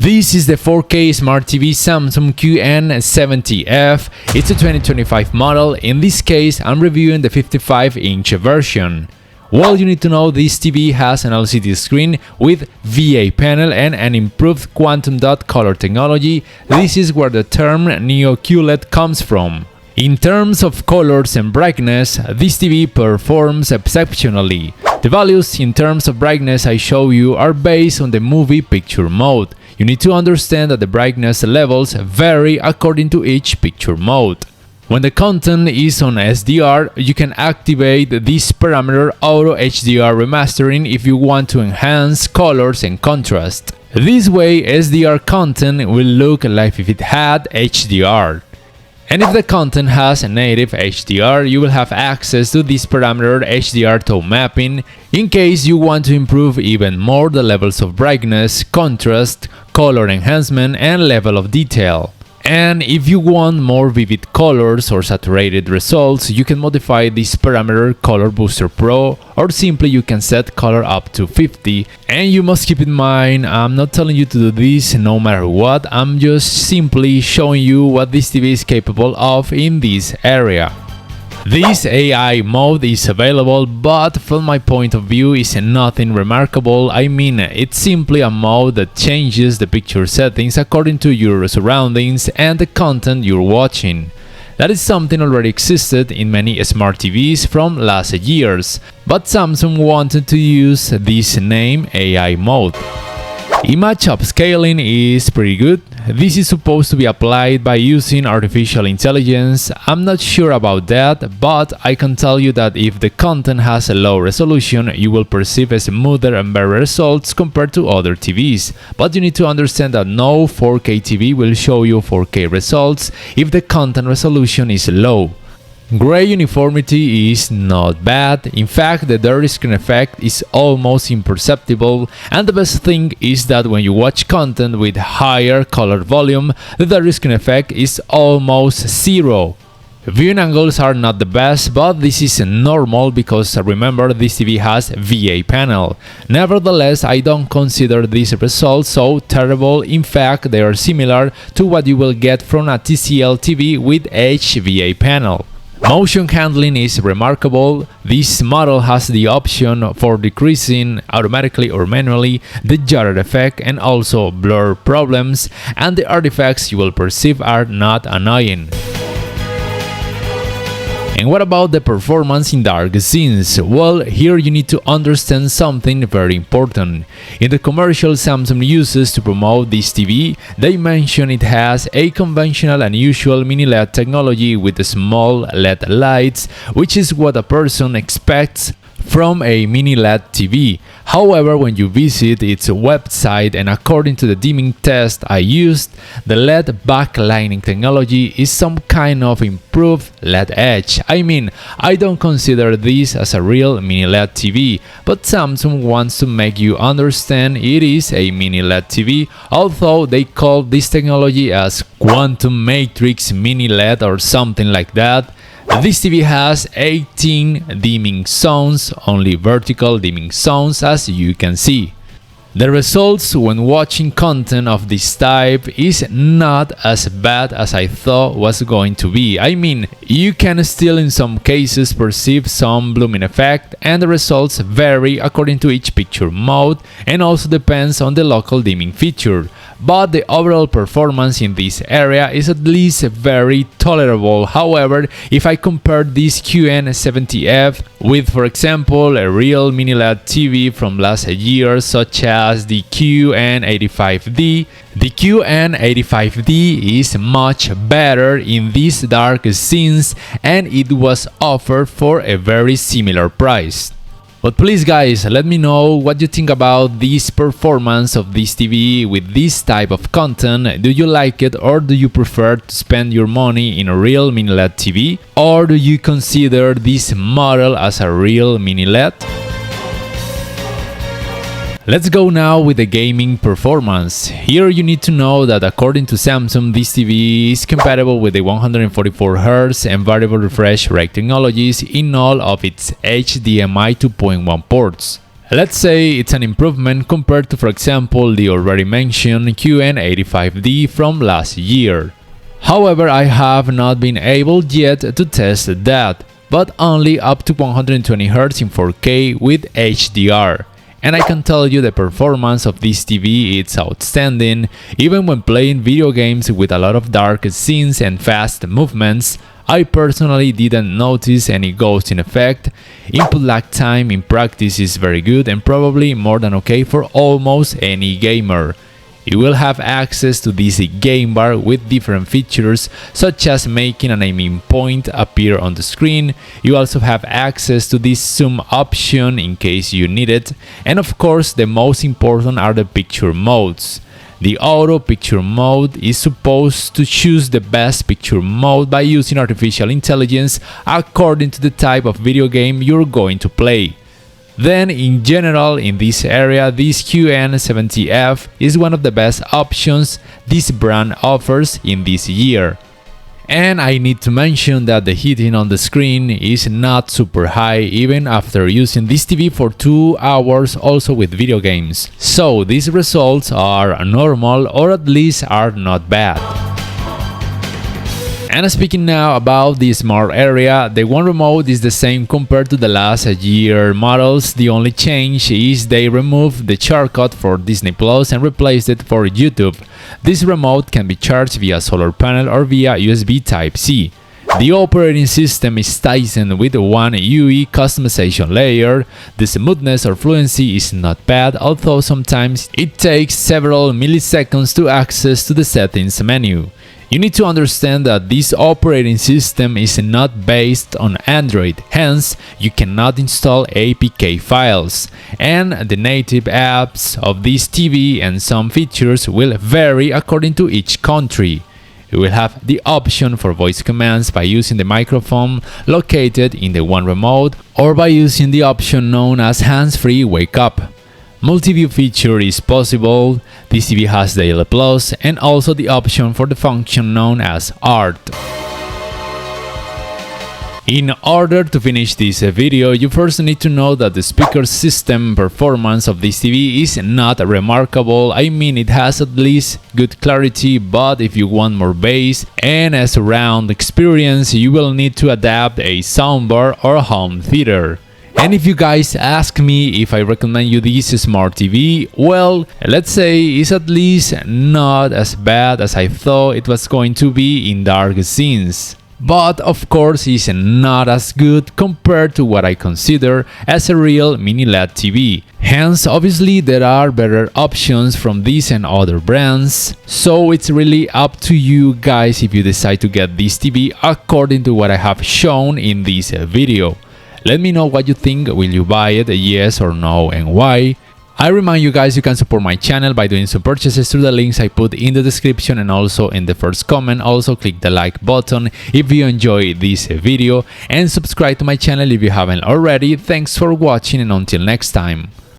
This is the 4K Smart TV Samsung QN70F. It's a 2025 model. In this case, I'm reviewing the 55-inch version. Well, you need to know this TV has an LCD screen with VA panel and an improved quantum dot color technology. This is where the term Neo QLED comes from. In terms of colors and brightness, this TV performs exceptionally. The values in terms of brightness I show you are based on the movie picture mode. You need to understand that the brightness levels vary according to each picture mode. When the content is on SDR, you can activate this parameter Auto HDR Remastering if you want to enhance colors and contrast. This way, SDR content will look like if it had HDR. And if the content has a native HDR, you will have access to this parameter HDR tone mapping in case you want to improve even more the levels of brightness, contrast, color enhancement, and level of detail. And if you want more vivid colors or saturated results, you can modify this parameter Color Booster Pro, or simply you can set color up to 50. And you must keep in mind, I'm not telling you to do this no matter what, I'm just simply showing you what this TV is capable of in this area. This AI mode is available, but from my point of view is nothing remarkable. I mean, it's simply a mode that changes the picture settings according to your surroundings and the content you're watching. That is something already existed in many smart TVs from last years, but Samsung wanted to use this name AI mode. Image upscaling is pretty good. This is supposed to be applied by using artificial intelligence. I'm not sure about that, but I can tell you that if the content has a low resolution, you will perceive a smoother and better results compared to other TVs. But you need to understand that no 4K TV will show you 4K results if the content resolution is low. Gray uniformity is not bad. In fact, the dirty screen effect is almost imperceptible, and the best thing is that when you watch content with higher color volume, the dirty screen effect is almost zero. Viewing angles are not the best, but this is normal because remember, this TV has VA panel. Nevertheless, I don't consider these results so terrible. In fact, they are similar to what you will get from a TCL TV with HVA panel. Motion handling is remarkable. This model has the option for decreasing automatically or manually the judder effect and also blur problems, and the artifacts you will perceive are not annoying. And what about the performance in dark scenes? Well, here you need to understand something very important. In the commercial Samsung uses to promote this TV, they mention it has a conventional and usual mini LED technology with small LED lights, which is what a person expects from a mini LED TV. However, when you visit its website and according to the dimming test I used, the LED backlighting technology is some kind of improved LED edge. I mean, I don't consider this as a real mini LED TV, but Samsung wants to make you understand it is a mini LED TV, although they call this technology as Quantum Matrix Mini LED or something like that. This TV has 18 dimming zones, only vertical dimming zones as you can see. The results when watching content of this type is not as bad as I thought was going to be. I mean, you can still in some cases perceive some blooming effect, and the results vary according to each picture mode and also depends on the local dimming feature. But the overall performance in this area is at least very tolerable. However, if I compare this QN70F with, for example, a real mini LED TV from last year such as the QN85D, the QN85D is much better in these dark scenes and it was offered for a very similar price. But please guys, let me know what you think about this performance of this TV with this type of content. Do you like it, or do you prefer to spend your money in a real mini LED TV? Or do you consider this model as a real mini LED? Let's go now with the gaming performance. Here you need to know that according to Samsung, this TV is compatible with the 144Hz and variable refresh rate technologies in all of its HDMI 2.1 ports. Let's say it's an improvement compared to, for example, the already mentioned QN85D from last year. However, I have not been able yet to test that, but only up to 120Hz in 4K with HDR. And I can tell you the performance of this TV is outstanding. Even when playing video games with a lot of dark scenes and fast movements, I personally didn't notice any ghosting effect. Input lag time in practice is very good and probably more than okay for almost any gamer. You will have access to this game bar with different features such as making an aiming point appear on the screen. You also have access to this zoom option in case you need it, and of course the most important are the picture modes. The auto picture mode is supposed to choose the best picture mode by using artificial intelligence according to the type of video game you're going to play. Then in general in this area, this QN70F is one of the best options this brand offers in this year. And I need to mention that the heating on the screen is not super high even after using this TV for 2 hours also with video games. So these results are normal, or at least are not bad. And speaking now about the smart area, the One remote is the same compared to the last year models. The only change is they removed the shortcut for Disney Plus and replaced it for YouTube. This remote can be charged via solar panel or via USB Type-C. The operating system is Tizen with one UE customization layer. The smoothness or fluency is not bad, although sometimes it takes several milliseconds to access to the settings menu. You need to understand that this operating system is not based on Android, hence you cannot install APK files, and the native apps of this TV and some features will vary according to each country. You will have the option for voice commands by using the microphone located in the One remote or by using the option known as hands-free wake up. Multi-view feature is possible. This TV has the Daily Plus and also the option for the function known as Art. In order to finish this video, you first need to know that the speaker system performance of this TV is not remarkable. I mean, it has at least good clarity, but if you want more bass and a surround experience, you will need to adapt a soundbar or a home theater. And if you guys ask me if I recommend you this smart TV, well, let's say it's at least not as bad as I thought it was going to be in dark scenes. But of course it's not as good compared to what I consider as a real mini LED TV. Hence, obviously there are better options from these and other brands. So it's really up to you guys if you decide to get this TV according to what I have shown in this video. Let me know what you think. Will you buy it? Yes or no, and why? I remind you guys you can support my channel by doing some purchases through the links I put in the description and also in the first comment. Also click the like button if you enjoy this video and subscribe to my channel if you haven't already. Thanks for watching and until next time.